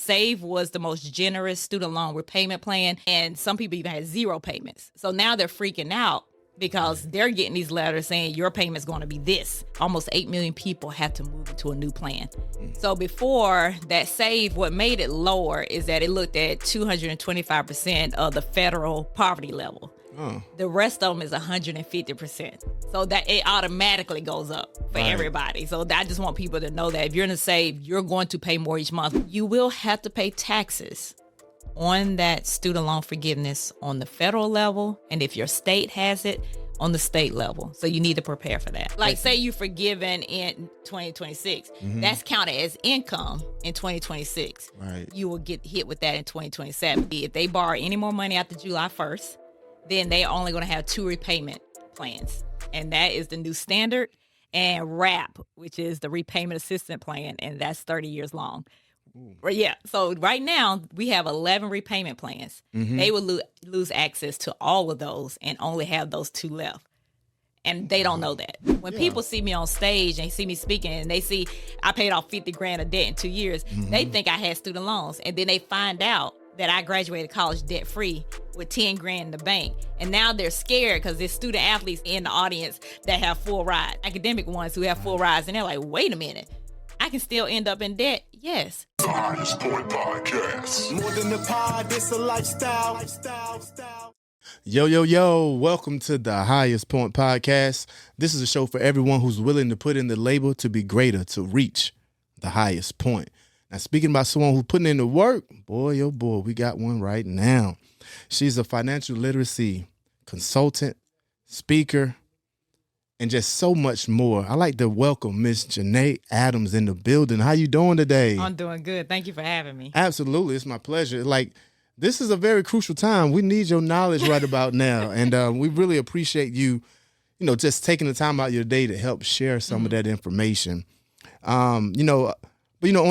SAVE was the most generous student loan repayment plan, and some people even had zero payments. So now they're freaking out because they're getting these letters saying your payment's going to be this. Almost 8 million people have to move into a new plan. So before that SAVE, what made it lower is that it looked at 225% of the federal poverty level. The rest of them is 150%. So that it automatically goes up for everybody. So I just want people to know that if you're in a SAVE, you're going to pay more each month. You will have to pay taxes on that student loan forgiveness on the federal level, and if your state has it, on the state level. So you need to prepare for that. Like say you're forgiven in 2026, that's counted as income in 2026. Right. You will get hit with that in 2027. If they borrow any more money after July 1st, then they're only going to have 2 repayment plans, and that is the new standard, and RAP, which is the Repayment Assistance Plan, and that's 30 years long. Yeah. So right now we have 11 repayment plans. They will lose access to all of those and only have those 2 left. And they don't know that. When people see me on stage and see me speaking and they see I paid off 50 grand of debt in 2 years, they think I had student loans. And then they find out that I graduated college debt free with 10 grand in the bank. And now they're scared because there's student athletes in the audience that have full rides, academic ones who have full rides. And they're like, wait a minute, I can still end up in debt. Yes. The Highest Point Podcast. More than the pod, it's a lifestyle. Yo, welcome to the Highest Point Podcast. This is a show for everyone who's willing to put in the labor to be greater, to reach the highest point. Now, speaking about someone who's putting in the work, boy, oh boy, we got one right now. She's a financial literacy consultant, speaker, and just so much more. I like to welcome Miss Janae Adams in the building. How you doing today? I'm doing good. Thank you for having me. Absolutely. It's my pleasure. Like, this is a very crucial time. We need your knowledge right about now. And we really appreciate you, just taking the time out of your day to help share some of that information. On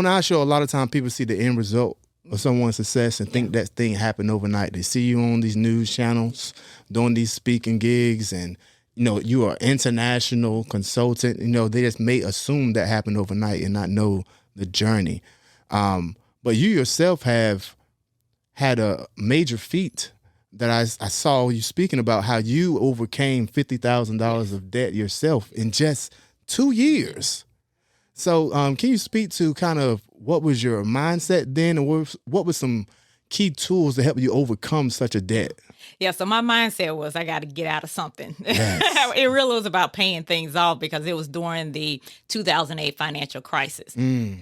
our show, a lot of times people see the end result of someone's success and think that thing happened overnight. They see you on these news channels, doing these speaking gigs, and you are an international consultant. They just may assume that happened overnight and not know the journey. But you yourself have had a major feat that I saw you speaking about, how you overcame $50,000 of debt yourself in just 2 years. So can you speak to kind of what was your mindset then, and what were some key tools to help you overcome such a debt? Yeah, so my mindset was I got to get out of something. Yes. It really was about paying things off because it was during the 2008 financial crisis.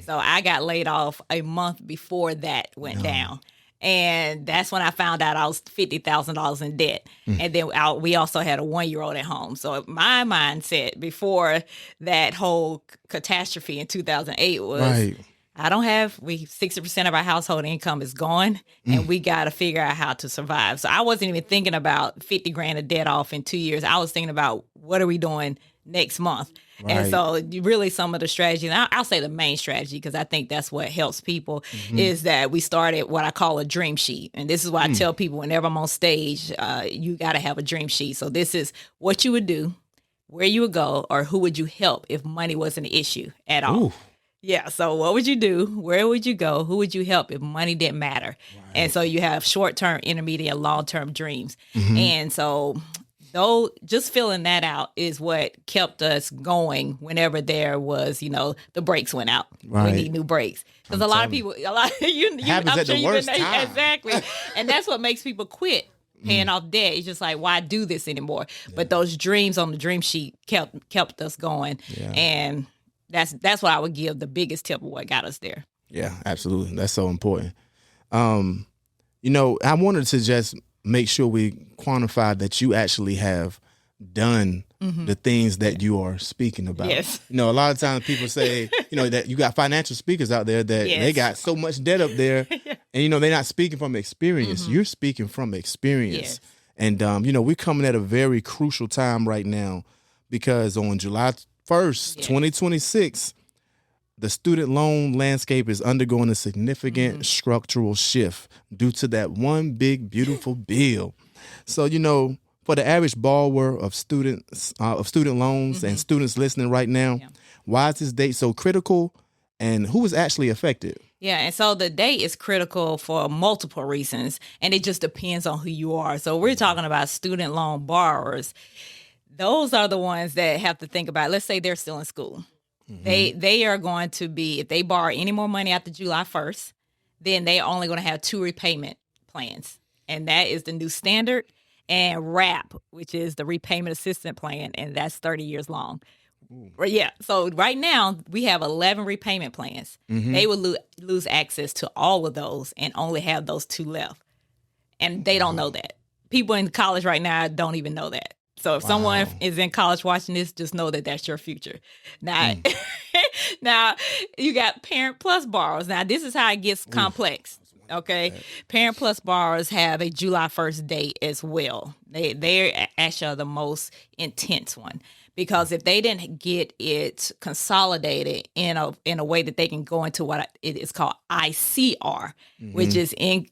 So I got laid off a month before that went down. And that's when I found out I was $50,000 in debt. And then we also had a 1-year-old at home. So my mindset before that whole catastrophe in 2008 was, I don't have, 60% of our household income is gone, and we got to figure out how to survive. So I wasn't even thinking about 50 grand of debt off in 2 years. I was thinking about what are we doing next month? And so really some of the strategy, and I'll say the main strategy, because I think that's what helps people, is that we started what I call a dream sheet. And this is why I tell people whenever I'm on stage, you got to have a dream sheet. So this is what you would do, where you would go, or who would you help if money wasn't an issue at all. Ooh. Yeah. So what would you do? Where would you go? Who would you help if money didn't matter? And so you have short-term, intermediate, long-term dreams. And so just filling that out is what kept us going whenever there was, the brakes went out. We need new brakes. Because a lot of people, happens at the worst time. Exactly. And that's what makes people quit paying off debt. It's just like, why do this anymore? But those dreams on the dream sheet kept us going. Yeah. And that's what I would give the biggest tip of what got us there. Yeah, absolutely. That's so important. I wanted to just make sure we quantify that you actually have done the things that you are speaking about. Yes. A lot of times people say, that you got financial speakers out there that they got so much debt up there and, they're not speaking from experience. You're speaking from experience. Yes. And, we're coming at a very crucial time right now because on July 1st, 2026, the student loan landscape is undergoing a significant structural shift due to that one big, beautiful bill. So, for the average borrower of student loans and students listening right now, why is this date so critical, and who is actually affected? Yeah, and so the date is critical for multiple reasons, and it just depends on who you are. So we're talking about student loan borrowers. Those are the ones that have to think about, let's say they're still in school. They are going to be, if they borrow any more money after July 1st, then they're only going to have 2 repayment plans. And that is the new standard, and RAP, which is the Repayment Assistance Plan, and that's 30 years long. Yeah. So right now we have 11 repayment plans. They will lose access to all of those and only have those 2 left. And they don't know that. People in college right now don't even know that. So if someone is in college watching this, just know that that's your future. Now, now you got Parent Plus borrowers. Now this is how it gets complex. Okay, Parent Plus borrowers have a July 1st date as well. They're actually the most intense one, because if they didn't get it consolidated in a way that they can go into what it is called ICR, which is in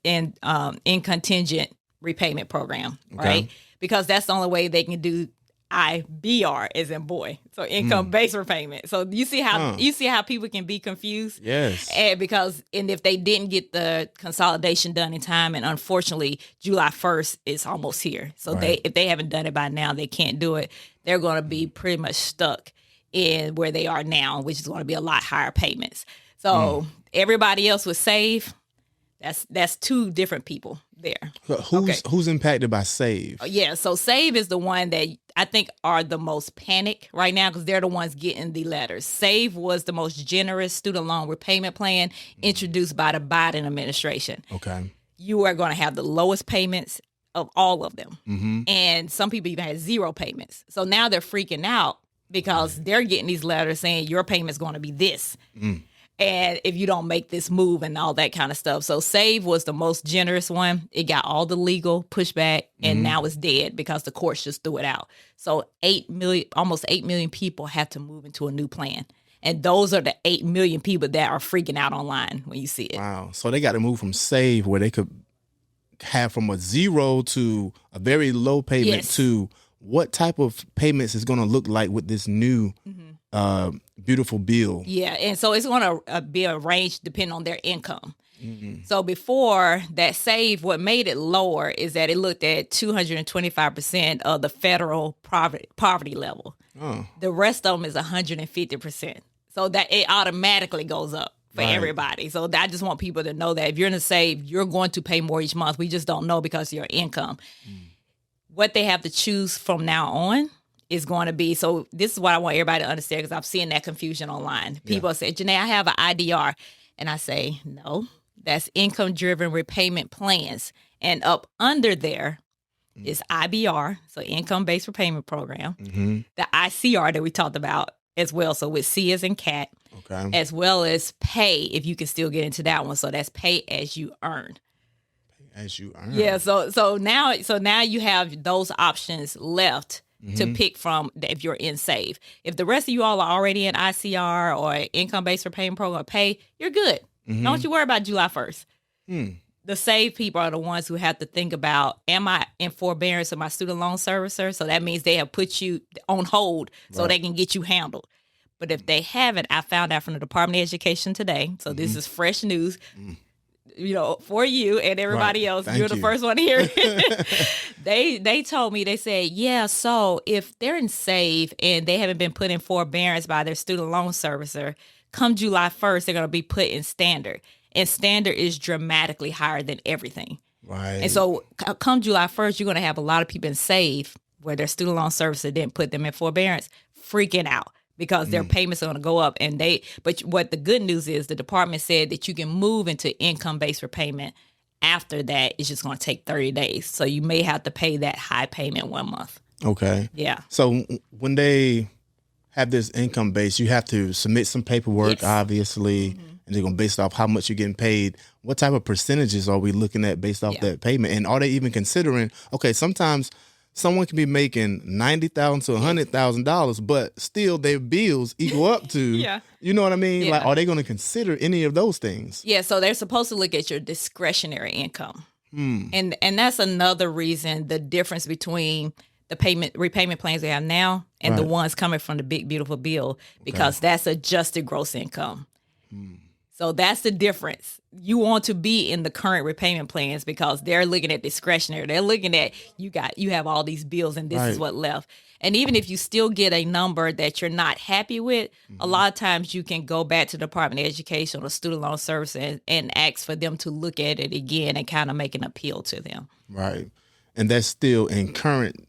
contingent repayment program, right? Because that's the only way they can do IBR, as in boy, so income based repayment. So you see how people can be confused. Yes, and if they didn't get the consolidation done in time, and unfortunately July 1st is almost here, so if they haven't done it by now, they can't do it. They're going to be pretty much stuck in where they are now, which is going to be a lot higher payments. So everybody else would save. That's 2 different people there. Who's impacted by SAVE? Yeah, so SAVE is the one that I think are the most panic right now, because they're the ones getting the letters. SAVE was the most generous student loan repayment plan introduced by the Biden administration. Okay. You are going to have the lowest payments of all of them. And some people even had 0 payments. So now they're freaking out because they're getting these letters saying your payment's going to be this. And if you don't make this move and all that kind of stuff. So SAVE was the most generous one. It got all the legal pushback, and now it's dead because the courts just threw it out. So almost 8 million people have to move into a new plan. And those are the 8 million people that are freaking out online when you see it. Wow. So they got to move from SAVE, where they could have from a 0 to a very low payment, to what type of payments is going to look like with this new beautiful bill. Yeah, and so it's going to be a range depending on their income. So before that SAVE, what made it lower is that it looked at 225% of the federal poverty level. The rest of them is 150%. So that it automatically goes up for everybody. So I just want people to know that if you're in a SAVE, you're going to pay more each month. We just don't know because of your income. What they have to choose from now on is going to be, so this is what I want everybody to understand, because I've seen that confusion online. People say, Janae, I have an IDR. And I say, no, that's income-driven repayment plans. And up under there is IBR, so income-based repayment program. The ICR that we talked about as well, so with C as in cat, as well as pay, if you can still get into that one. So that's pay as you earn. As you earn. Yeah, so now you have those options left to pick from if you're in SAVE. If the rest of you all are already in ICR or income-based repayment program pay, you're good. Don't you worry about July 1st. The SAVE people are the ones who have to think about, am I in forbearance of my student loan servicer? So that means they have put you on hold so they can get you handled. But if they haven't, I found out from the Department of Education today, so this is fresh news, for you and everybody else. You're the first one to hear it. They told me, they said, so if they're in SAVE and they haven't been put in forbearance by their student loan servicer, come July 1st, they're going to be put in standard. And standard is dramatically higher than everything. Right. And so come July 1st, you're going to have a lot of people in SAVE where their student loan servicer didn't put them in forbearance, freaking out, because their payments are going to go up. But what the good news is, the department said that you can move into income-based repayment. After that, it's just going to take 30 days. So you may have to pay that high payment 1 month. Okay. Yeah. So when they have this income base, you have to submit some paperwork, obviously, and they're going to base it off how much you're getting paid. What type of percentages are we looking at based off that payment? And are they even considering, okay, sometimes someone can be making $90,000 to $100,000, but still their bills equal up to, you know what I mean? Yeah. Like, are they going to consider any of those things? Yeah, so they're supposed to look at your discretionary income. And that's another reason, the difference between the repayment plans we have now and the ones coming from the big, beautiful bill, because that's adjusted gross income. So that's the difference. You want to be in the current repayment plans because they're looking at discretionary. They're looking at you have all these bills and this is what left. And even if you still get a number that you're not happy with, a lot of times you can go back to the Department of Education or Student Loan Service and ask for them to look at it again and kind of make an appeal to them. Right. And that's still in current,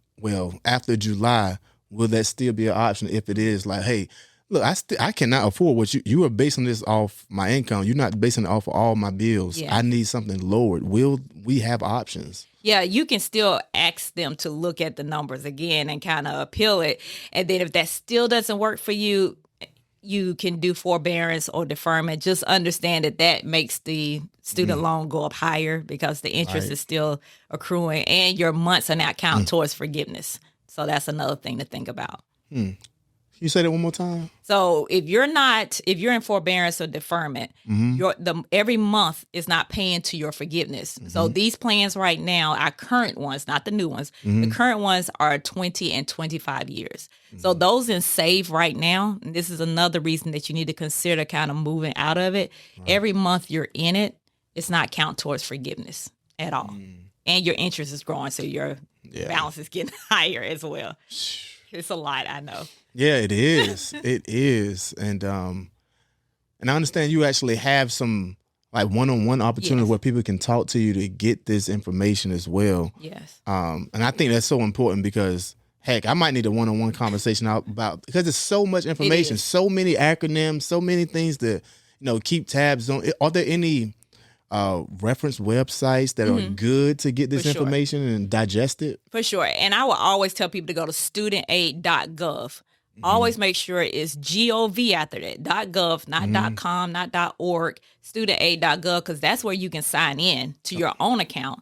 after July, will that still be an option if it is like, hey, look, I cannot afford what you are basing this off my income. You're not basing it off of all my bills. Yeah. I need something lowered. Will we have options? Yeah, you can still ask them to look at the numbers again and kind of appeal it. And then if that still doesn't work for you, you can do forbearance or deferment. Just understand that makes the student loan go up higher because the interest is still accruing and your months are not counted towards forgiveness. So that's another thing to think about. You say that one more time? So if you're in forbearance or deferment, every month is not paying to your forgiveness. So these plans right now, our current ones, not the new ones, the current ones are 20 and 25 years. So those in save right now, and this is another reason that you need to consider kind of moving out of it. Every month you're in it, it's not count towards forgiveness at all. And your interest is growing, so your balance is getting higher as well. It's a lot, I know. Yeah, it is. It is. And I understand you actually have some like one-on-one opportunities where people can talk to you to get this information as well. Yes. And I think that's so important because heck, I might need a one-on-one conversation about because there's so much information, so many acronyms, so many things to keep tabs on. Are there any reference websites that are good to get this information and digest it? For sure. And I will always tell people to go to studentaid.gov. Always make sure it's GOV after that, .gov, not .com, not .org, studentaid.gov, because that's where you can sign in to your own account,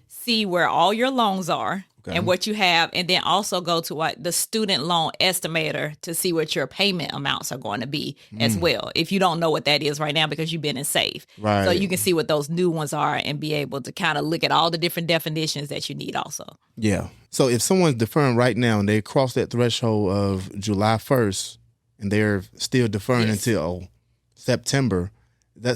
see where all your loans are and what you have, and then also go to the student loan estimator to see what your payment amounts are going to be as well. If you don't know what that is right now because you've been in SAFE. Right. So you can see what those new ones are and be able to kind of look at all the different definitions that you need also. Yeah. So if someone's deferring right now and they cross that threshold of July 1st and they're still deferring until September,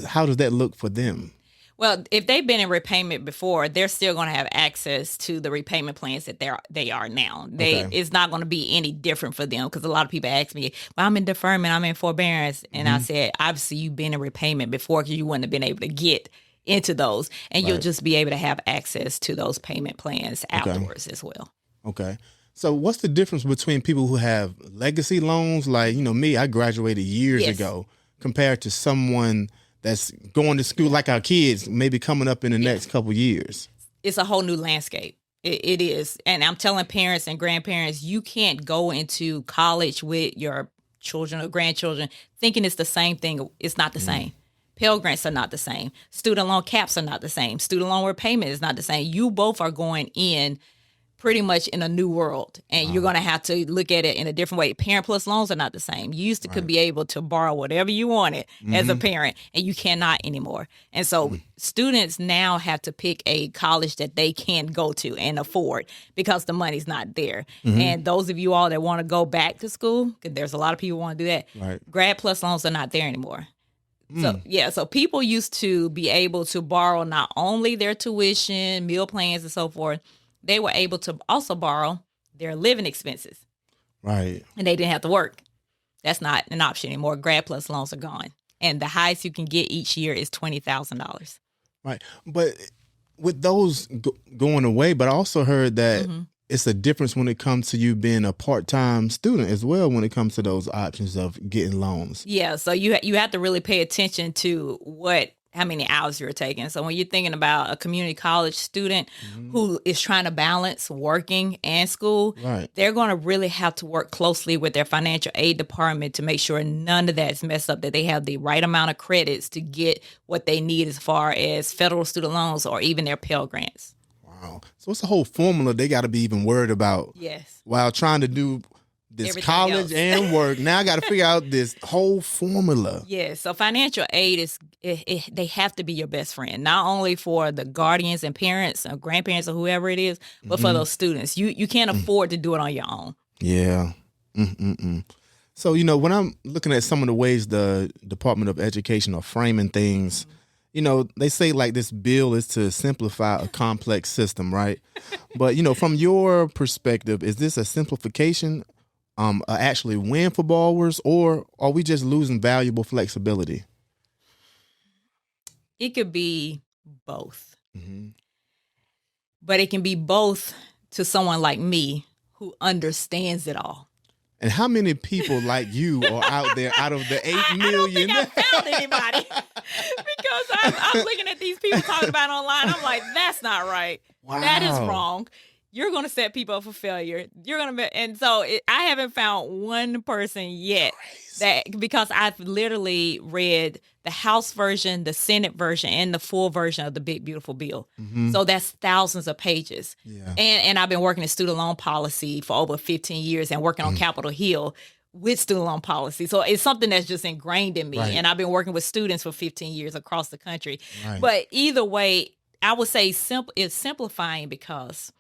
how does that look for them? Well, if they've been in repayment before, they're still going to have access to the repayment plans that they are now. It's not going to be any different for them because a lot of people ask me, well, I'm in deferment, I'm in forbearance. And I said, obviously, you've been in repayment before because you wouldn't have been able to get into those. And you'll just be able to have access to those payment plans afterwards as well. Okay. So what's the difference between people who have legacy loans, like, me, I graduated years ago, compared to someone that's going to school like our kids, maybe coming up in the next couple years? It's a whole new landscape. It is. And I'm telling parents and grandparents, you can't go into college with your children or grandchildren thinking it's the same thing. It's not the same. Pell Grants are not the same. Student loan caps are not the same. Student loan repayment is not the same. You both are going in pretty much in a new world, and you're going to have to look at it in a different way. Parent plus loans are not the same. You used to could be able to borrow whatever you wanted as a parent, and you cannot anymore. And so students now have to pick a college that they can go to and afford because the money's not there. And those of you all that want to go back to school, because there's a lot of people want to do that, grad plus loans are not there anymore. So people used to be able to borrow not only their tuition, meal plans, and so forth, they were able to also borrow their living expenses. Right. And they didn't have to work. That's not an option anymore. Grad plus loans are gone. And the highest you can get each year is $20,000. Right. But with those going away, but I also heard that it's a difference when it comes to you being a part-time student as well when it comes to those options of getting loans. Yeah. So you have to really pay attention to how many hours you're taking. So when you're thinking about a community college student who is trying to balance working and school, they're going to really have to work closely with their financial aid department to make sure none of that is messed up, that they have the right amount of credits to get what they need as far as federal student loans or even their Pell Grants. Wow. So it's a whole formula they got to be even worried about. Yes. While trying to do this Everything college else. and work. Now I got to figure out this whole formula. Yeah, so financial aid they have to be your best friend, not only for the guardians and parents or grandparents or whoever it is, but for those students. You can't afford to do it on your own. Yeah. So, when I'm looking at some of the ways the Department of Education are framing things, they say like this bill is to simplify a complex system, right? But, from your perspective, is this a simplification, actually win for borrowers, or are we just losing valuable flexibility? It could be both. Mm-hmm. But it can be both to someone like me who understands it all. And how many people like you are out there out of the 8 million? I don't think I found anybody because I'm looking at these people talking about it online. I'm like, that's not right. Wow. That is wrong. You're going to set people up for failure. And so I haven't found one person yet because I've literally read the House version, the Senate version, and the full version of the Big Beautiful Bill. Mm-hmm. So that's thousands of pages. Yeah. And I've been working in student loan policy for over 15 years and working on Capitol Hill with student loan policy. So it's something that's just ingrained in me. Right. And I've been working with students for 15 years across the country. Right. But either way, I would say it's simplifying because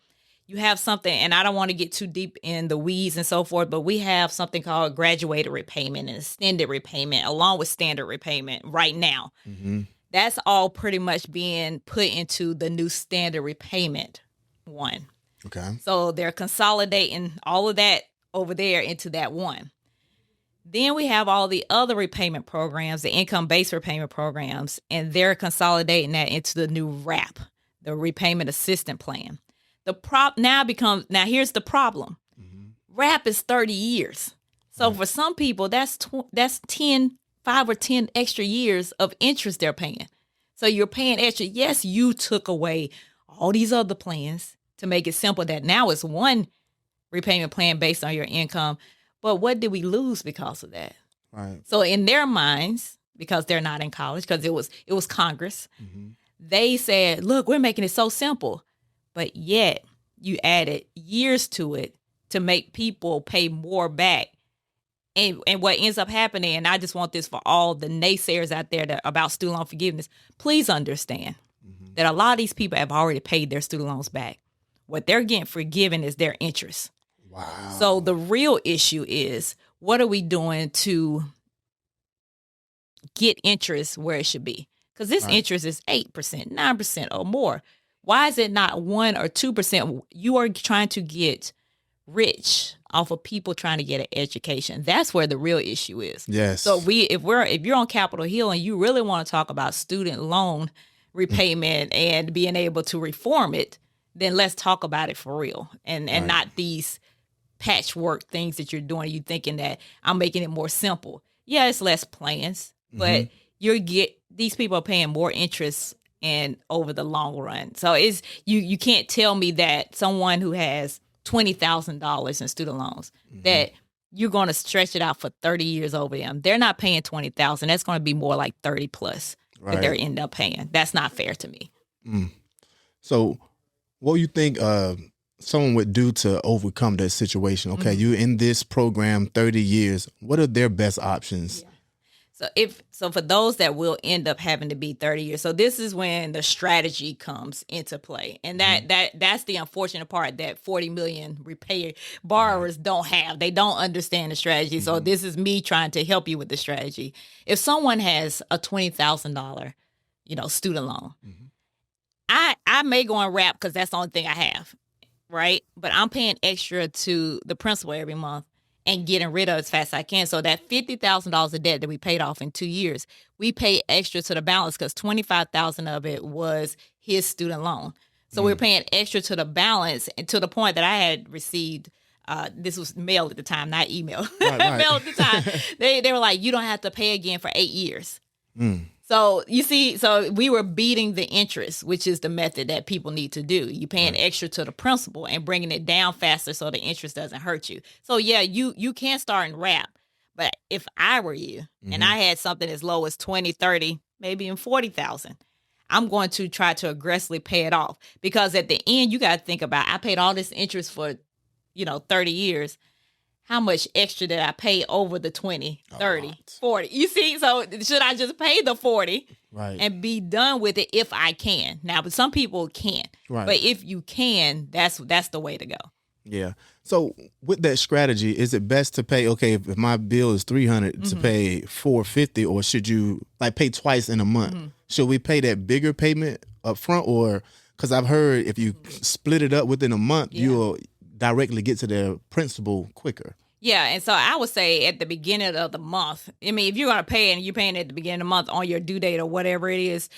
you have something, and I don't want to get too deep in the weeds and so forth, but we have something called graduated repayment and extended repayment along with standard repayment right now. Mm-hmm. That's all pretty much being put into the new standard repayment one. Okay. So they're consolidating all of that over there into that one. Then we have all the other repayment programs, the income-based repayment programs, and they're consolidating that into the new RAP, the Repayment Assistance Plan. Now here's the problem. Mm-hmm. RAP is 30 years. So for some people, that's 5 or 10 extra years of interest they're paying. So you're paying extra. Yes, you took away all these other plans to make it simple that now it's one repayment plan based on your income. But what did we lose because of that? Right. So in their minds, because they're not in college, because it was Congress, mm-hmm. they said, look, we're making it so simple. But yet you added years to it to make people pay more back. And what ends up happening, and I just want this for all the naysayers out there about student loan forgiveness, please understand mm-hmm. that a lot of these people have already paid their student loans back. What they're getting forgiven is their interest. Wow. So the real issue is, what are we doing to get interest where it should be? Because this interest is 8%, 9% or more. Why is it not 1 or 2%? You are trying to get rich off of people trying to get an education. That's where the real issue is. Yes. So if you're on Capitol Hill and you really want to talk about student loan repayment and being able to reform it, then let's talk about it for real and not these patchwork things that you're doing. You thinking that I'm making it more simple. Yeah, it's less plans, but these people are paying more interest and over the long run. So it's you can't tell me that someone who has $20,000 in student loans that you're going to stretch it out for 30 years over them. They're not paying $20,000. That's going to be more like 30 plus that they're end up paying. That's not fair to me. So what do you think someone would do to overcome that situation? Okay, you're in this program 30 years. What are their best options? Yeah. So for those that will end up having to be 30 years, so this is when the strategy comes into play. And that's the unfortunate part that 40 million borrowers don't have. They don't understand the strategy. So this is me trying to help you with the strategy. If someone has a $20,000, student loan, I may go on RAP because that's the only thing I have, right? But I'm paying extra to the principal every month and getting rid of it as fast as I can. So that $50,000 of debt that we paid off in 2 years, we pay extra to the balance because $25,000 of it was his student loan. So we're paying extra to the balance, and to the point that I had received, this was mail at the time, not email, mail at the time. They were like, you don't have to pay again for 8 years. So you see, we were beating the interest, which is the method that people need to do. You paying extra to the principal and bringing it down faster so the interest doesn't hurt you. So yeah, you can start in RAP, but if I were you and I had something as low as 20, 30, maybe even 40,000, I'm going to try to aggressively pay it off, because at the end you got to think about, I paid all this interest for, 30 years. How much extra did I pay over the 20, 30, 40? You see, so should I just pay the 40 and be done with it if I can? Now, but some people can't. Right. But if you can, that's the way to go. Yeah. So with that strategy, is it best to pay, okay, if my bill is $300 to pay $450, or should you like pay twice in a month? Should we pay that bigger payment up front, or because I've heard if you split it up within a month, you'll directly get to the principal quicker. Yeah, and so I would say at the beginning of the month, I mean, if you're going to pay and you're paying at the beginning of the month on your due date or whatever it is,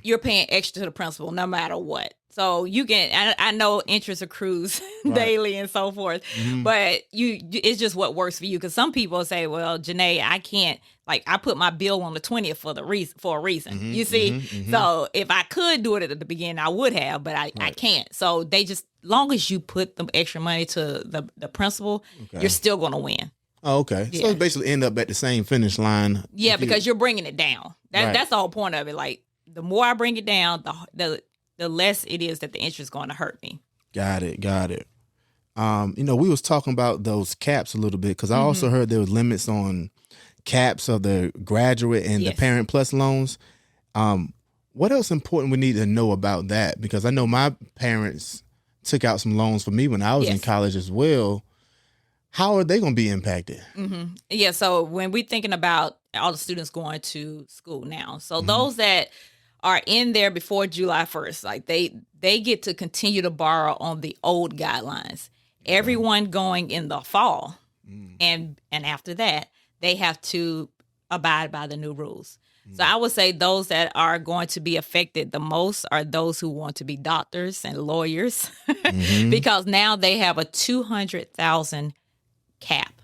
you're paying extra to the principal no matter what. So you can, I know interest accrues daily and so forth, but it's just what works for you. Because some people say, well, Janae, I can't, like, I put my bill on the 20th for a reason. You see? So if I could do it at the beginning, I would have, but I can't. So they just, long as you put the extra money to the principal, you're still going to win. Oh, okay. Yeah. So it basically end up at the same finish line. Yeah, because you're bringing it down. That's the whole point of it. Like, the more I bring it down, the less it is that the interest is going to hurt me. Got it. We was talking about those caps a little bit, because I also heard there was limits on caps of the graduate and the Parent Plus loans. What else important we need to know about that? Because I know my parents took out some loans for me when I was in college as well. How are they going to be impacted? Yeah, so when we're thinking about all the students going to school now, so those that are in there before July 1st, like they get to continue to borrow on the old guidelines. Everyone going in the fall and after that, they have to abide by the new rules. So I would say those that are going to be affected the most are those who want to be doctors and lawyers, because now they have a $200,000 cap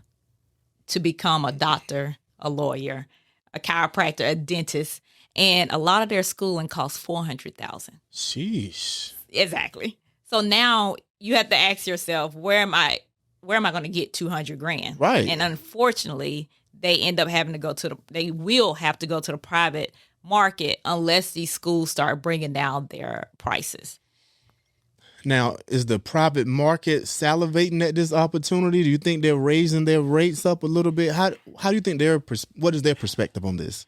to become a doctor, a lawyer, a chiropractor, a dentist, and a lot of their schooling costs $400,000. Sheesh. Exactly. So now you have to ask yourself, where am I going to get $200,000? Right. And unfortunately, they end up having to they will have to go to the private market unless these schools start bringing down their prices. Now, is the private market salivating at this opportunity? Do you think they're raising their rates up a little bit? How do you think what is their perspective on this?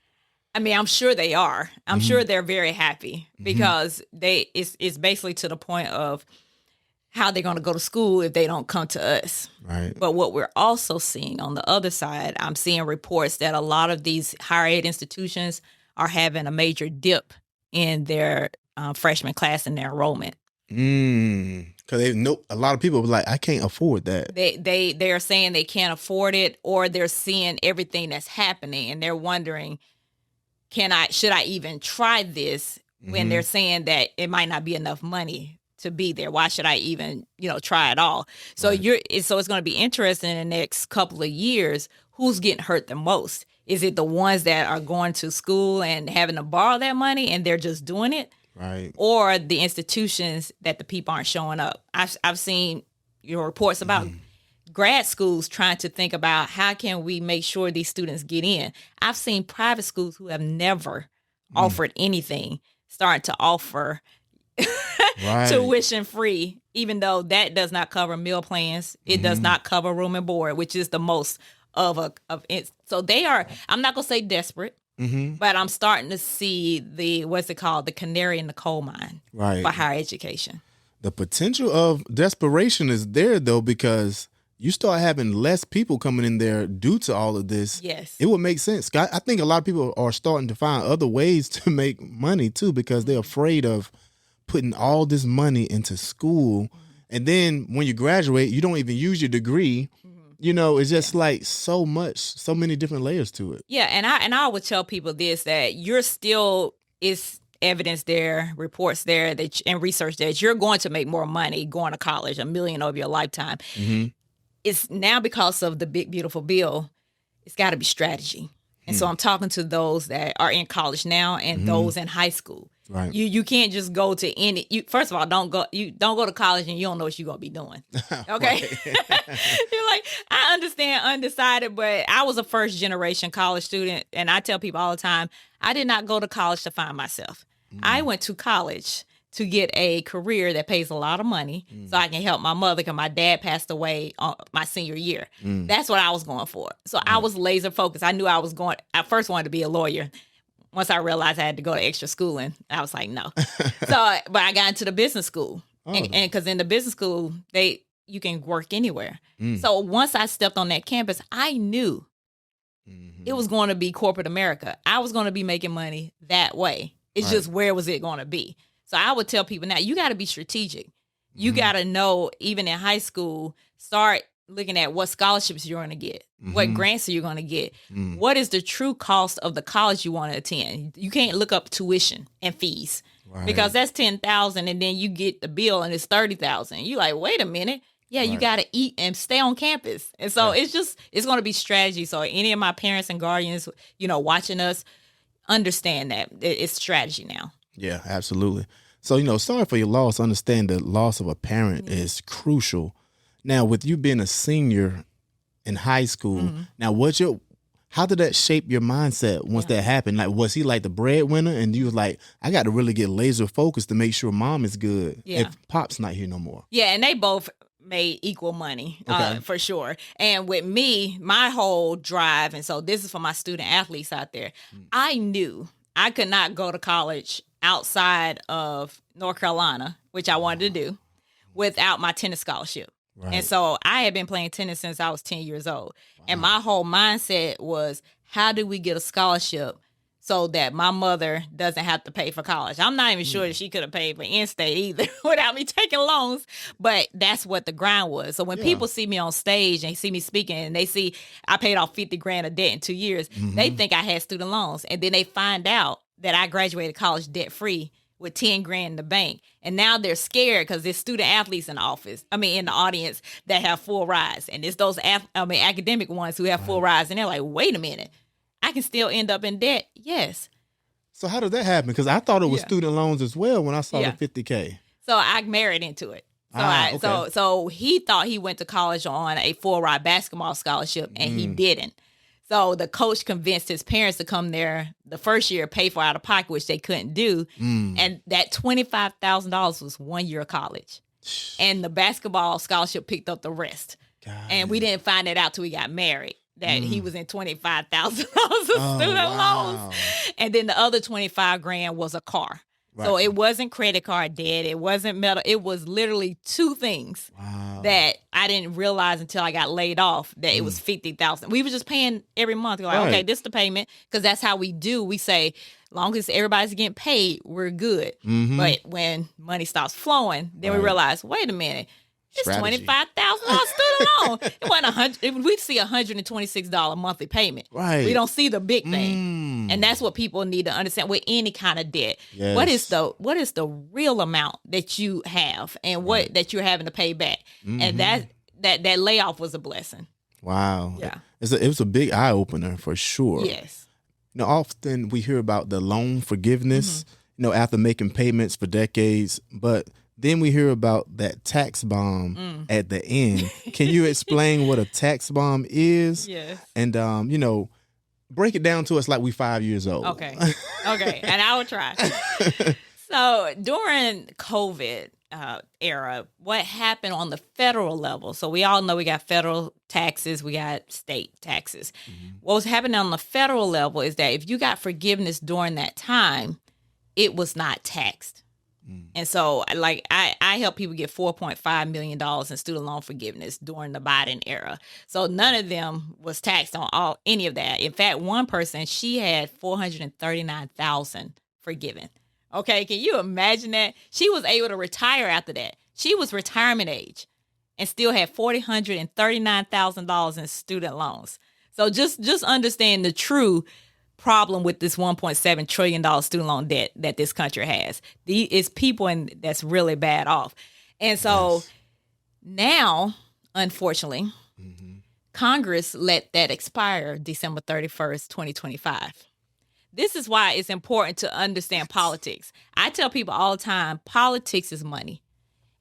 I mean, I'm sure they are. I'm sure they're very happy because it's basically to the point of how they're going to go to school if they don't come to us. Right. But what we're also seeing on the other side, I'm seeing reports that a lot of these higher ed institutions are having a major dip in their freshman class and their enrollment. Because a lot of people were like, I can't afford that. They are saying they can't afford it, or they're seeing everything that's happening and they're wondering, should I even try this when they're saying that it might not be enough money to be there? Why should I even, try at all? So it's going to be interesting in the next couple of years, who's getting hurt the most? Is it the ones that are going to school and having to borrow that money and they're just doing it? Right. Or the institutions that the people aren't showing up? I've seen reports about grad schools trying to think about how can we make sure these students get in. I've seen private schools who have never offered anything start to offer tuition free, even though that does not cover meal plans. It does not cover room and board, which is the most of it. So they are, I'm not going to say desperate, but I'm starting to see the canary in the coal mine for higher education. The potential of desperation is there, though, because you start having less people coming in there due to all of this. Yes. It would make sense. I think a lot of people are starting to find other ways to make money, too, because they're afraid of putting all this money into school. And then when you graduate, you don't even use your degree. It's just like so many different layers to it. Yeah. And I would tell people this, that is evidence there, reports there, and research that you're going to make more money going to college, $1 million over your lifetime. It's now because of the big, beautiful bill. It's got to be strategy. And so I'm talking to those that are in college now and those in high school. Right. You can't just go to any. First of all, don't go to college and you don't know what you're gonna be doing. Okay, you're like, I understand undecided, but I was a first generation college student, and I tell people all the time, I did not go to college to find myself. I went to college to get a career that pays a lot of money so I can help my mother, because my dad passed away on my senior year. That's what I was going for. So I was laser focused. I knew I first wanted to be a lawyer. Once I realized I had to go to extra schooling, I was like, no. But I got into the business school. And because in the business school, you can work anywhere. So once I stepped on that campus, I knew it was going to be corporate America. I was going to be making money that way. It's just where was it going to be? So I would tell people now, you got to be strategic. You got to know, even in high school, start looking at what scholarships you're going to get, what grants are you going to get, what is the true cost of the college you want to attend. You can't look up tuition and fees because that's $10,000, and then you get the bill and it's $30,000. You like, wait a minute. Yeah, you got to eat and stay on campus. And so it's going to be strategy. So any of my parents and guardians, watching us, understand that it's strategy now. Yeah, absolutely. So, sorry for your loss. Understand the loss of a parent is crucial. Now, with you being a senior in high school, now how did that shape your mindset once that happened? Like, was he like the breadwinner and you was like, I got to really get laser focused to make sure mom is good if pop's not here no more? Yeah, and they both made equal money, for sure. And with me, my whole drive, and so this is for my student athletes out there, I knew I could not go to college outside of North Carolina, which I wanted to do, without my tennis scholarship. Right. And so I had been playing tennis since I was 10 years old. Wow. And my whole mindset was, how do we get a scholarship so that my mother doesn't have to pay for college? I'm not even sure that she could have paid for in-state either without me taking loans, but that's what the grind was. So when people see me on stage and see me speaking and they see I paid off $50,000 of debt in 2 years, they think I had student loans. And then they find out that I graduated college debt-free with $10,000 in the bank. And now they're scared because there's student athletes in the audience that have full rides. And it's those academic ones who have full rides. And they're like, wait a minute, I can still end up in debt. Yes. So how did that happen? Because I thought it was student loans as well when I saw the $50,000. So I married into it. So he thought he went to college on a full ride basketball scholarship, and he didn't. So the coach convinced his parents to come there the first year, pay for out of pocket, which they couldn't do. And that $25,000 was 1 year of college. And the basketball scholarship picked up the rest. And we didn't find that out till we got married, that he was in $25,000 of student loans. And then the other $25,000 was a car. Right. So it wasn't credit card debt. It wasn't metal. It was literally two things that I didn't realize until I got laid off, that it was $50,000. We were just paying every month. We're like, okay, this is the payment, because that's how we do. We say, long as everybody's getting paid, we're good. But when money stops flowing, then we realize, wait a minute, it's $25,000 student loan. It wasn't $100. We see $126 monthly payment. Right. We don't see the big thing, and that's what people need to understand with any kind of debt. Yes. What is the real amount that you have, and what that you're having to pay back? And that layoff was a blessing. Wow. Yeah. It was a big eye opener for sure. Yes. Often we hear about the loan forgiveness. After making payments for decades, but then we hear about that tax bomb at the end. Can you explain what a tax bomb is? Yes. And, break it down to us like we 5 years old. Okay. And I will try. So during COVID era, what happened on the federal level? So we all know we got federal taxes, we got state taxes. What was happening on the federal level is that if you got forgiveness during that time, it was not taxed. And so, I help people get $4.5 million in student loan forgiveness during the Biden era. So none of them was taxed on any of that. In fact, one person, she had $439,000 forgiven. Okay, can you imagine that? She was able to retire after that. She was retirement age and still had $439,000 in student loans. So just understand the true problem with this $1.7 trillion student loan debt that this country has. It's people that's really bad off. And so now, unfortunately, Congress let that expire December 31st, 2025. This is why it's important to understand politics. I tell people all the time, politics is money.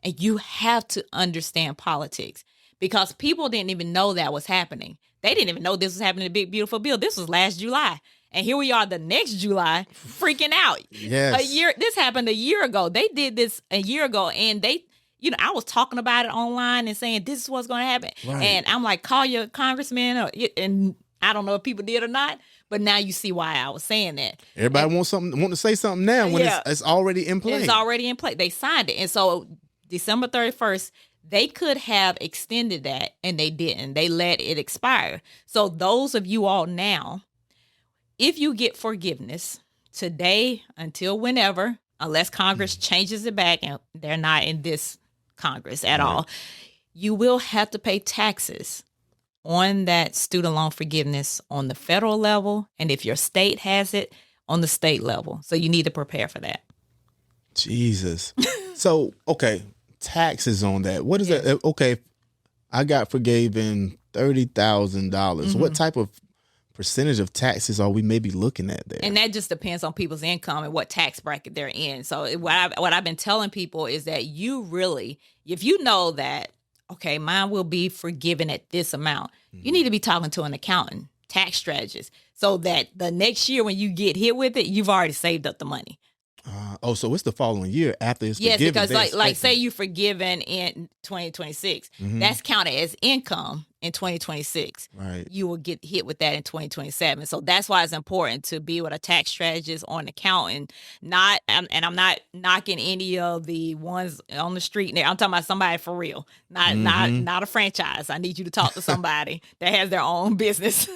And you have to understand politics, because people didn't even know that was happening. They didn't even know this was happening in the Big Beautiful Bill. This was last July. And here we are the next July freaking out. Yes. This happened a year ago. They did this a year ago, and they, I was talking about it online and saying this is what's going to happen. Right. And I'm like, call your congressman, and I don't know if people did or not, but now you see why I was saying that. Everybody want to say something now when it's already in place. It's already in place. They signed it. And so December 31st, They could have extended that and they didn't. They let it expire. So those of you all now, if you get forgiveness today until whenever, unless Congress changes it back, and they're not in this Congress at all, you will have to pay taxes on that student loan forgiveness on the federal level. And if your state has it, on the state level. So you need to prepare for that. Jesus. So, okay, taxes on that. What is that? Okay, I got forgiven $30,000. What type of percentage of taxes are we maybe looking at there? And that just depends on people's income and what tax bracket they're in. So what I've been telling people is that you really, if you know that, okay, mine will be forgiven at this amount, you need to be talking to an accountant, tax strategist, so that the next year when you get hit with it, you've already saved up the money. So it's the following year after it's yes, forgiven. Because like say you forgiven in 2026, that's counted as income in 2026. Right. You will get hit with that in 2027. So that's why it's important to be with a tax strategist or an accountant. And I'm not knocking any of the ones on the street. I'm talking about somebody for real, not a franchise. I need you to talk to somebody that has their own business.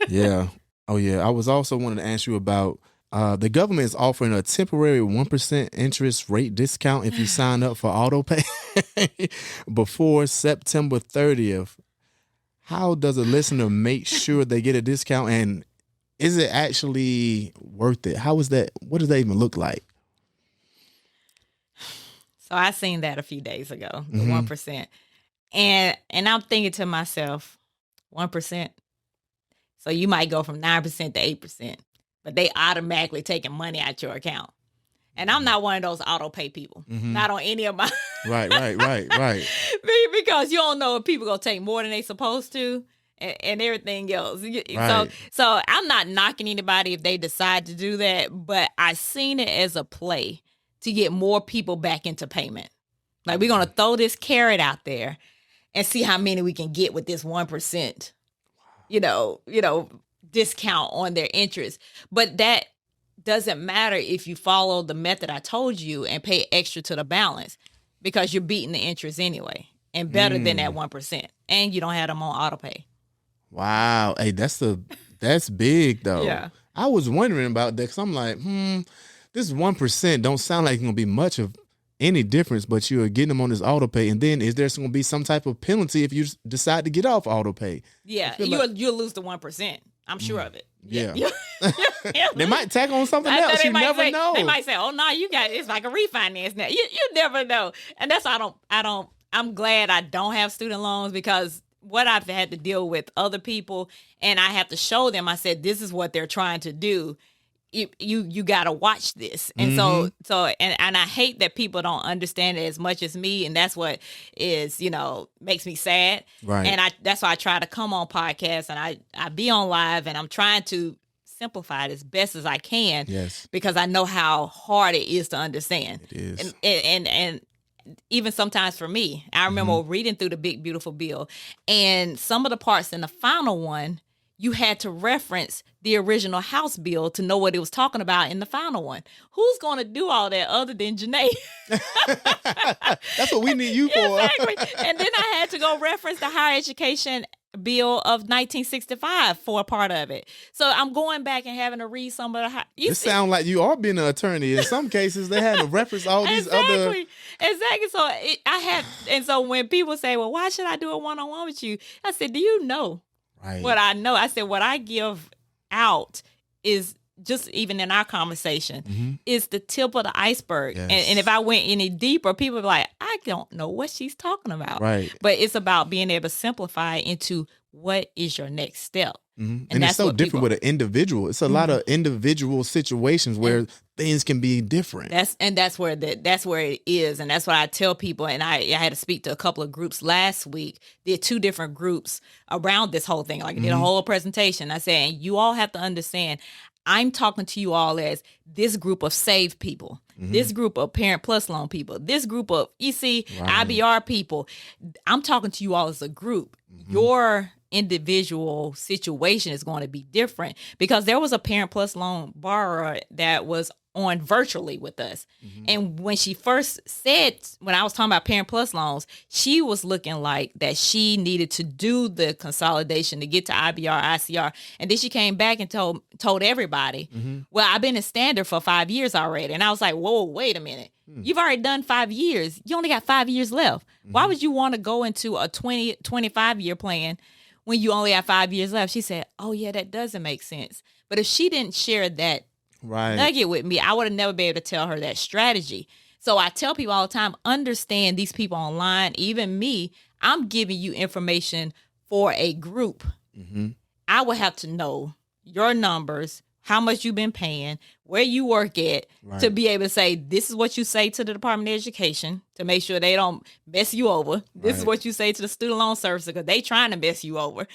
Yeah. Oh yeah. I was also wanting to ask you about. The government is offering a temporary 1% interest rate discount if you sign up for autopay before September 30th. How does a listener make sure they get a discount, and is it actually worth it? How is that? What does that even look like? So I seen that a few days ago, the 1%. And I'm thinking to myself, 1%. So you might go from 9% to 8%. But they automatically taking money out your account. And I'm not one of those auto pay people. Not on any of my Right. Because you don't know if people gonna take more than they supposed to and everything else. Right. So I'm not knocking anybody if they decide to do that, but I seen it as a play to get more people back into payment. Like we're gonna throw this carrot out there and see how many we can get with this 1%. You know, discount on their interest. But that doesn't matter if you follow the method I told you and pay extra to the balance, because you're beating the interest anyway and better than that 1%. And you don't have them on auto pay. Wow. Hey, that's big though. Yeah. I was wondering about that because I'm like, this 1% don't sound like it's gonna be much of any difference, but you're getting them on this auto pay. And then is there going to be some type of penalty if you decide to get off auto pay? Yeah, you'll lose the 1%. I'm sure of it. Yeah. They might tack on something else. You never know. They might say, "Oh no, you got it's like a refinance now." You never know, and that's why I'm glad I don't have student loans, because what I've had to deal with other people, and I have to show them. I said, "This is what they're trying to do. You got to watch this." And so and I hate that people don't understand it as much as me, and that's what is makes me sad. Right. And that's why I try to come on podcasts and I be on live, and I'm trying to simplify it as best as I can. Yes. Because I know how hard it is to understand. It is. And even sometimes for me, I remember reading through the Big Beautiful Bill, and some of the parts in the final one, you had to reference the original House bill to know what it was talking about in the final one. Who's going to do all that other than Janae? That's what we need you for. Exactly. And then I had to go reference the Higher Education Bill of 1965 for a part of it. So I'm going back and having to read some of the... It sounds like you are being an attorney. In some cases, they had to reference all these other... Exactly. So so when people say, well, why should I do a one-on-one with you? I said, do you know? Right. What I know, I said, what I give out is just, even in our conversation, is the tip of the iceberg. Yes. And if I went any deeper, people would be like, I don't know what she's talking about. Right. But it's about being able to simplify into what is your next step. And it's so different with an individual. It's a lot of individual situations where things can be different. That's where it is. And that's what I tell people. And I had to speak to a couple of groups last week. Did 2 different groups around this whole thing. Like I did a whole presentation. I said, you all have to understand, I'm talking to you all as this group of SAVE people, this group of Parent Plus loan people, this group of IBR people. I'm talking to you all as a group. Your individual situation is going to be different, because there was a Parent Plus loan borrower that was on virtually with us. And when she first said, when I was talking about Parent Plus loans, she was looking like that she needed to do the consolidation to get to IBR, ICR. And then she came back and told everybody, well, I've been in standard for 5 years already. And I was like, whoa, wait a minute. You've already done 5 years. You only got 5 years left. Why would you want to go into a 25-year plan when you only have 5 years left? She said, oh, yeah, that doesn't make sense. But if she didn't share that nugget with me, I would have never been able to tell her that strategy. So I tell people all the time, understand these people online, even me, I'm giving you information for a group. I would have to know your numbers, how much you've been paying, where you work at, to be able to say, this is what you say to the Department of Education to make sure they don't mess you over. This is what you say to the student loan servicer because they trying to mess you over.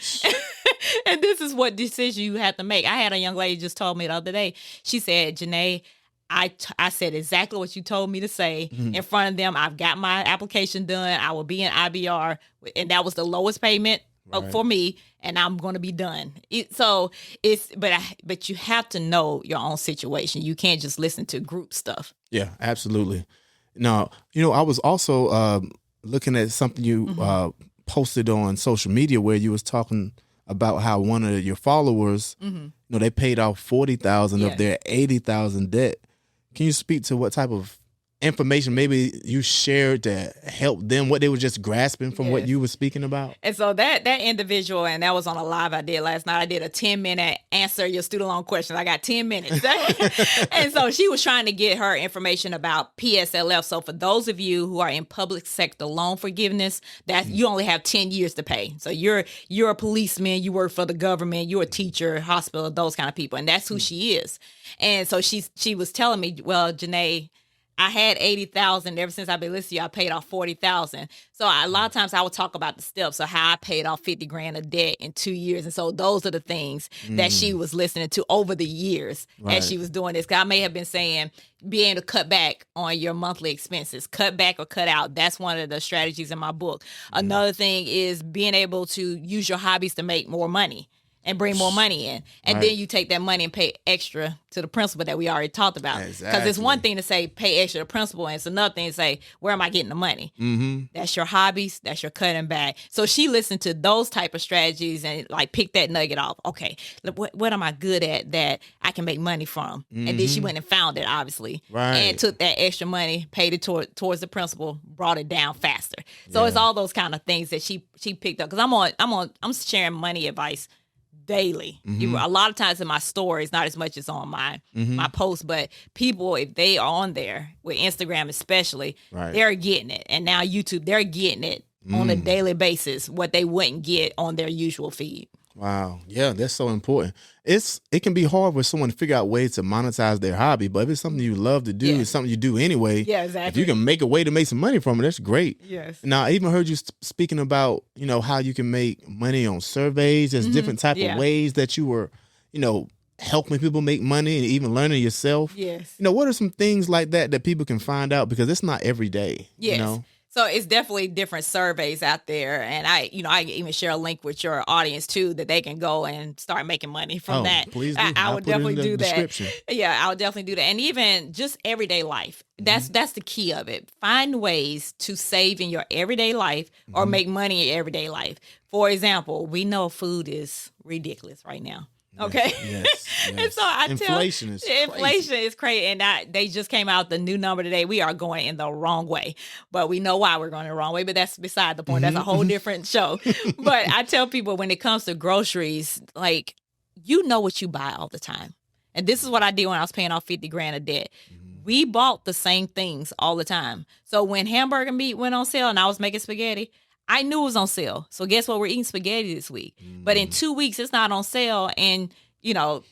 And this is what decision you have to make. I had a young lady just told me the other day. She said, Janae, I said exactly what you told me to say in front of them. I've got my application done. I will be in IBR. And that was the lowest payment for me. And I'm going to be done. But you have to know your own situation. You can't just listen to group stuff. Yeah, absolutely. Now, I was also looking at something you posted on social media where you was talking about how one of your followers, they paid off $40,000 of their $80,000 debt. Can you speak to what type of information maybe you shared to help them, what they were just grasping from what you were speaking about? And so that individual, and that was on a live I did last night. I did a 10-minute answer your student loan questions. I got 10 minutes. And so she was trying to get her information about PSLF. So for those of you who are in public sector loan forgiveness, that you only have 10 years to pay. So you're a policeman, you work for the government, you're a teacher, hospital, those kind of people. And that's who she is. And so she was telling me, well, Janae, I had 80,000 ever since I've been listening to you. I paid off 40,000. So a lot of times I would talk about the steps of how I paid off 50 grand of debt in 2 years. And so those are the things that she was listening to over the years as she was doing this. 'Cause I may have been saying being able to cut back on your monthly expenses, cut back or cut out. That's one of the strategies in my book. Another thing is being able to use your hobbies to make more money and bring more money in. And then you take that money and pay extra to the principal that we already talked about. Because it's one thing to say pay extra to the principal, and it's another thing to say, where am I getting the money? That's your hobbies, that's your cutting back. So she listened to those type of strategies and like picked that nugget off. Okay, what am I good at that I can make money from? And then she went and found it, obviously. And took that extra money, paid it towards the principal, brought it down faster. So it's all those kind of things that she picked up. Because I'm sharing money advice daily. A lot of times in my stories, not as much as on my posts, but people, if they are on there with Instagram especially, they're getting it. And now YouTube, they're getting it on a daily basis, what they wouldn't get on their usual feed. Wow. Yeah, that's so important. It can be hard for someone to figure out ways to monetize their hobby, but if it's something you love to do, it's something you do anyway. Yeah, exactly. If you can make a way to make some money from it, that's great. Yes. Now, I even heard you speaking about, how you can make money on surveys. There's different type of ways that you were, helping people make money and even learning yourself. Yes. What are some things like that people can find out? Because it's not every day. Yes. So it's definitely different surveys out there. And I even share a link with your audience too, that they can go and start making money from that. Please do. I would definitely do that. Yeah, I would definitely do that. And even just everyday life. That's the key of it. Find ways to save in your everyday life or make money in your everyday life. For example, we know food is ridiculous right now. Okay. Yes. And so inflation is crazy. And they just came out the new number today. We are going in the wrong way, but we know why we're going the wrong way. But that's beside the point. That's a whole different show. But I tell people when it comes to groceries, like, what you buy all the time. And this is what I did when I was paying off 50 grand of debt. We bought the same things all the time. So when hamburger meat went on sale and I was making spaghetti, I knew it was on sale. So guess what? We're eating spaghetti this week. But in 2 weeks, it's not on sale. And,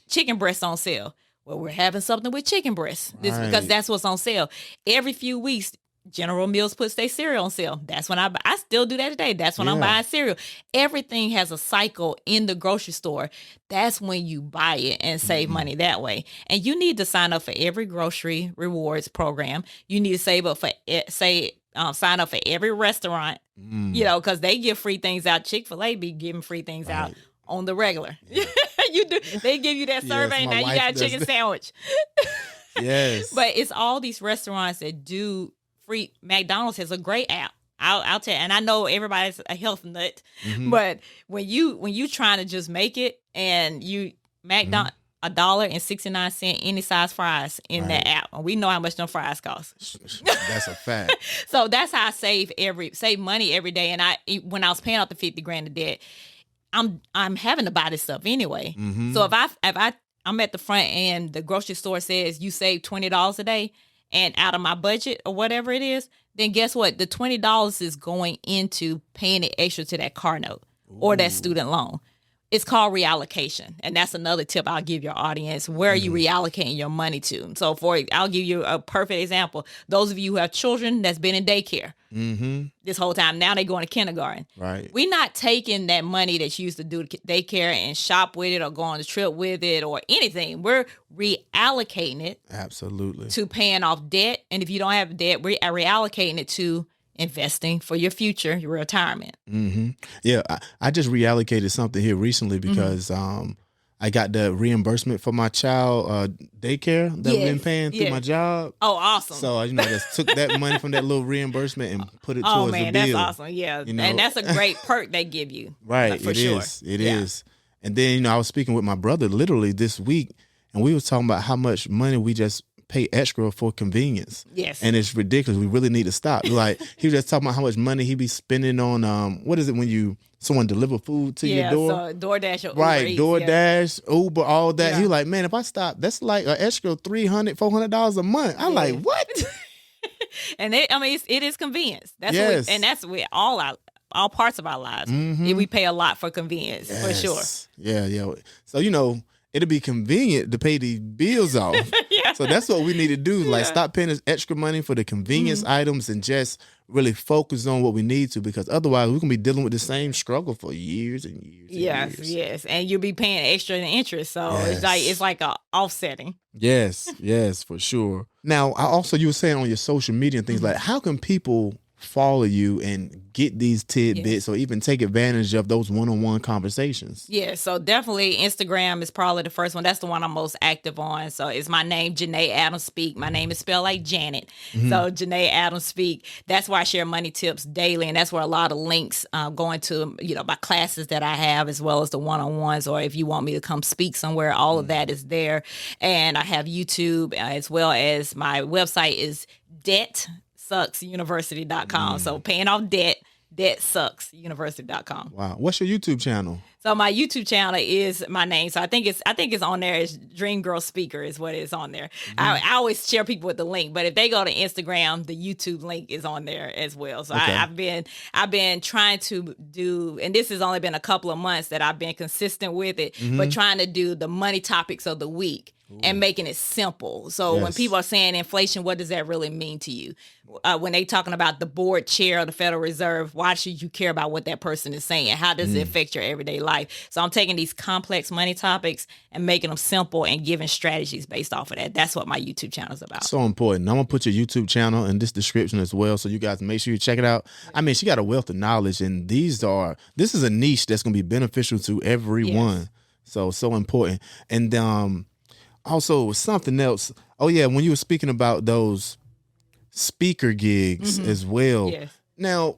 chicken breasts on sale. Well, we're having something with chicken breasts because that's what's on sale. Every few weeks, General Mills puts their cereal on sale. That's when I still do that today. That's when I'm buying cereal. Everything has a cycle in the grocery store. That's when you buy it and save money that way. And you need to sign up for every grocery rewards program. You need to save up for, sign up for every restaurant, because they give free things out. Chick-fil-A be giving free things out on the regular. You do. They give you that survey, now you got a chicken sandwich. Yes. But it's all these restaurants that do free. McDonald's has a great app. I'll tell you, and I know everybody's a health nut, but when you trying to just make it and you McDonald's $1.69 any size fries in that app, and we know how much them fries cost. That's a fact. So that's how I save money every day. And when I was paying off the $50,000 of debt, I'm having to buy this stuff anyway. So if I'm at the front and the grocery store says you save $20 a day and out of my budget or whatever it is, then guess what? The $20 is going into paying the extra to that car note or that student loan. It's called reallocation. And that's another tip I'll give your audience. Where are you reallocating your money to? So I'll give you a perfect example. Those of you who have children that's been in daycare this whole time, now they're going to kindergarten. Right. We're not taking that money that you used to do daycare and shop with it or go on a trip with it or anything. We're reallocating it. Absolutely. To paying off debt. And if you don't have debt, we're reallocating it to investing for your future, your retirement. Yeah, I just reallocated something here recently because I got the reimbursement for my child daycare that we've been paying through my job. Oh, awesome. So, I just took that money from that little reimbursement and put it oh towards man, the bill. that's awesome. Yeah. And that's a great perk they give you. Right. For It sure. is. It is. And then, I was speaking with my brother literally this week, and we was talking about how much money we just pay extra for convenience. Yes. And it's ridiculous. We really need to stop. Like, he was just talking about how much money he be spending on, what is it when someone deliver food to your door? So DoorDash or Uber Right, Eats, DoorDash, Uber, all that. Yeah. He was like, man, if I stop, that's like an extra $300, $400 a month. I'm like, what? And it is convenience. That's Yes. that's with all parts of our lives. We pay a lot for convenience, for sure. Yeah. So, it'll be convenient to pay these bills off. Yeah. So that's what we need to do. Like, stop paying this extra money for the convenience items and just really focus on what we need to, because otherwise we're going to be dealing with the same struggle for years and years and years. Yes. And you'll be paying extra in interest. So it's like a offsetting. Yes, for sure. Now, you were saying on your social media and things like, how can people follow you and get these tidbits or even take advantage of those one-on-one conversations? Yeah, so definitely Instagram is probably the first one. That's the one I'm most active on. So it's my name, Janae Adams Speak. My name is spelled like Janet. So Janae Adams Speak. That's where I share money tips daily, and that's where a lot of links going to, my classes that I have, as well as the one-on-ones, or if you want me to come speak somewhere, all of that is there. And I have YouTube, as well as my website is debtsucksuniversity.com. So paying off debtsucksuniversity.com. Wow. What's your YouTube channel? So my YouTube channel is my name. So I think it's on there. It's Dream Girl Speaker is what is on there. I always share people with the link, but if they go to Instagram, the YouTube link is on there as well. So I've been trying to do, and this has only been a couple of months that I've been consistent with it, but trying to do the money topics of the week. And making it simple. So when people are saying inflation, what does that really mean to you? When they talking about the board chair of the Federal Reserve, why should you care about what that person is saying? How does it affect your everyday life? So I'm taking these complex money topics and making them simple and giving strategies based off of that. That's what my YouTube channel is about. So important. I'm going to put your YouTube channel in this description as well, so you guys make sure you check it out. I mean, she got a wealth of knowledge, and this is a niche that's going to be beneficial to everyone. So important. And also, something else. Oh, yeah, when you were speaking about those speaker gigs as well. Yes. Now,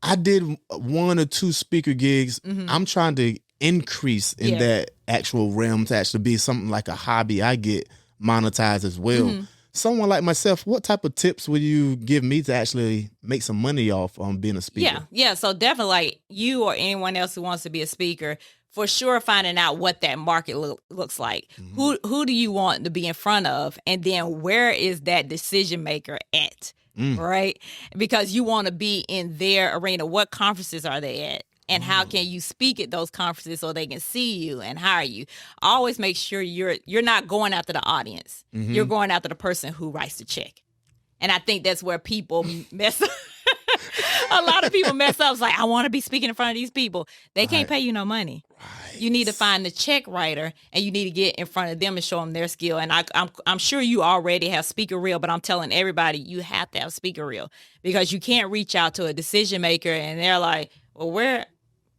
I did 1 or 2 speaker gigs. I'm trying to increase in that actual realm to actually be something like a hobby I get monetized as well. Someone like myself, what type of tips would you give me to actually make some money off on being a speaker? Yeah. So definitely, like you or anyone else who wants to be a speaker, for sure finding out what that market looks like. Who do you want to be in front of? And then where is that decision maker at? Right? Because you want to be in their arena. What conferences are they at? And how can you speak at those conferences so they can see you and hire you? Always make sure you're not going after the audience. You're going after the person who writes the check. And I think that's where people mess up. A lot of people mess up. It's like, I want to be speaking in front of these people. They can't pay you no money. Right. You need to find the check writer, and you need to get in front of them and show them their skill. And I'm sure you already have speaker reel, but I'm telling everybody you have to have speaker reel, because you can't reach out to a decision maker and they're like, well,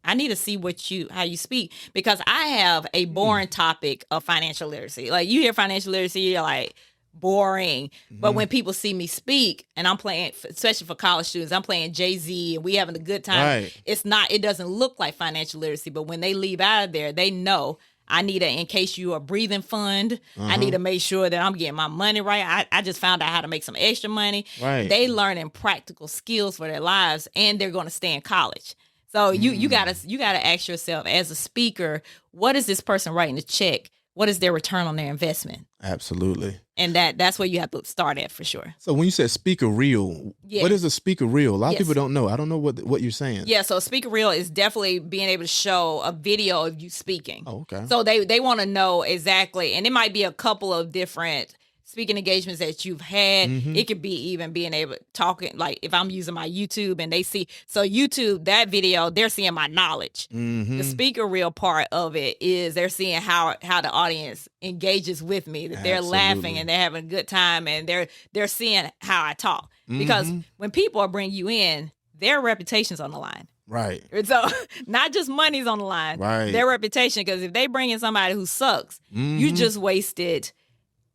I need to see how you speak, because I have a boring topic of financial literacy. Like, you hear financial literacy, you're like, boring. But when people see me speak and I'm playing, especially for college students, I'm playing Jay-Z and we having a good time. Right. It doesn't look like financial literacy, but when they leave out of there, they know I need in case you a breathing fund. I need to make sure that I'm getting my money right. I just found out how to make some extra money. Right. They learning practical skills for their lives, and they're going to stay in college. So you gotta ask yourself as a speaker, what is this person writing a check? What is their return on their investment? Absolutely. And that's where you have to start at for sure. So when you said speaker reel, Yeah. what is a speaker reel? A lot of Yes. people don't know. I don't know what you're saying. Yeah, so speaker reel is definitely being able to show a video of you speaking. Oh, okay. So they want to know exactly, and it might be a couple of different speaking engagements that you've had. It could be even being able to talking, like if I'm using my YouTube and they see, so YouTube, that video, they're seeing my knowledge. The speaker reel part of it is they're seeing how the audience engages with me, that they're laughing and they're having a good time, and they're seeing how I talk. Because when people bring you in, their reputation's on the line. Right. So not just money's on the line, Right. their reputation. Because if they bring in somebody who sucks, you just wasted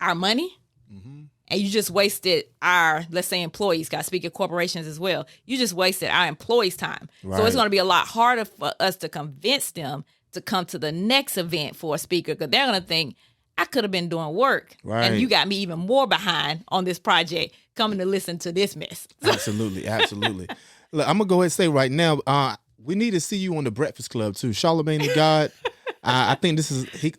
our money. And you just wasted our, let's say, employees, got speaking corporations as well. You just wasted our employees' time. So Right. it's going to be a lot harder for us to convince them to come to the next event for a speaker, because they're going to think, I could have been doing work. Right. And you got me even more behind on this project coming to listen to this mess. Absolutely. Absolutely. Look, I'm going to go ahead and say right now, we need to see you on the Breakfast Club too. Charlamagne the God. I think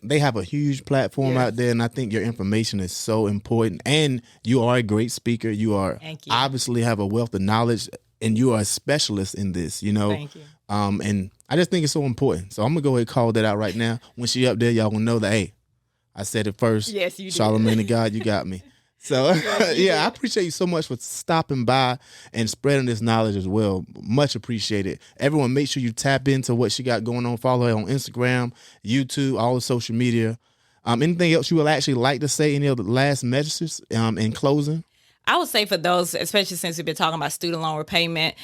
they have a huge platform Yes. out there, and I think your information is so important. And you are a great speaker. Thank you. Obviously have a wealth of knowledge, and you are a specialist in this, you know. Thank you. And I just think it's so important. So I'm gonna go ahead and call that out right now. When she up there, y'all gonna know that, hey, I said it first. Yes, you did. Charlamagne the God, you got me. So yeah, I appreciate you so much for stopping by and spreading this knowledge as well. Much appreciated. Everyone, make sure you tap into what she got going on. Follow her on Instagram, YouTube, all the social media. Anything else you would actually like to say? Any other last messages in closing? I would say for those, especially since we've been talking about student loan repayment,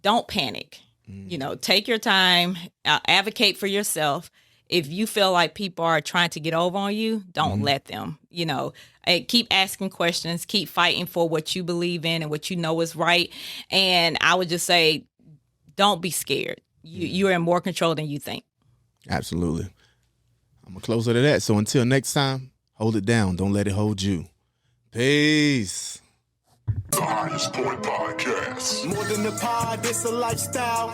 don't panic. You know, take your time, advocate for yourself. If you feel like people are trying to get over on you, don't let them. You know, keep asking questions, keep fighting for what you believe in and what you know is right. And I would just say, don't be scared. You're in more control than you think. Absolutely. I'm going to close it at that. So until next time, hold it down. Don't let it hold you. Peace. The Highest Point Podcast. More than a pod, it's a lifestyle.